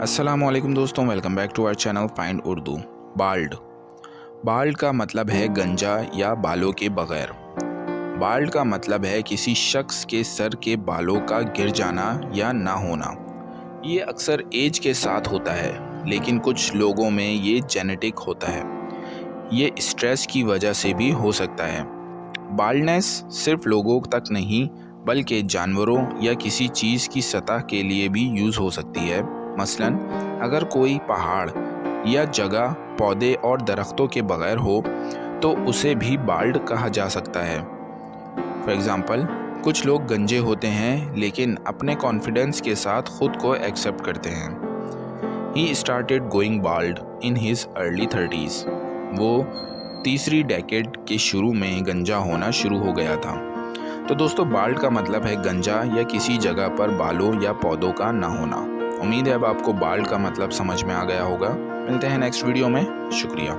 अस्सलामुअलैकुम दोस्तों, welcome back to our channel find Urdu. Bald का मतलब है गंजा या बालों के बगैर। बाल्ड का मतलब है किसी शख्स के सर के बालों का गिर जाना या ना होना। ये अक्सर एज के साथ होता है, लेकिन कुछ लोगों में ये जेनेटिक होता है। ये स्ट्रेस की वजह से भी हो सकता है। बाल्डनेस सिर्फ लोगों तक नहीं बल्कि जानवरों या किसी चीज़ की सतह के लिए भी यूज़ हो सकती है। मसलन अगर कोई पहाड़ या जगह पौधे और दरख्तों के बगैर हो तो उसे भी बाल्ड कहा जा सकता है। फॉर एग्ज़ाम्पल, कुछ लोग गंजे होते हैं लेकिन अपने कॉन्फिडेंस के साथ खुद को एक्सेप्ट करते हैं। He started going bald in his early 30s। वो तीसरी डेकेड के शुरू में गंजा होना शुरू हो गया था। तो दोस्तों, बाल्ड का मतलब है गंजा या किसी जगह पर बालों या पौधों का ना होना। उम्मीद है अब आपको बाल्ड का मतलब समझ में आ गया होगा। मिलते हैं नेक्स्ट वीडियो में। शुक्रिया।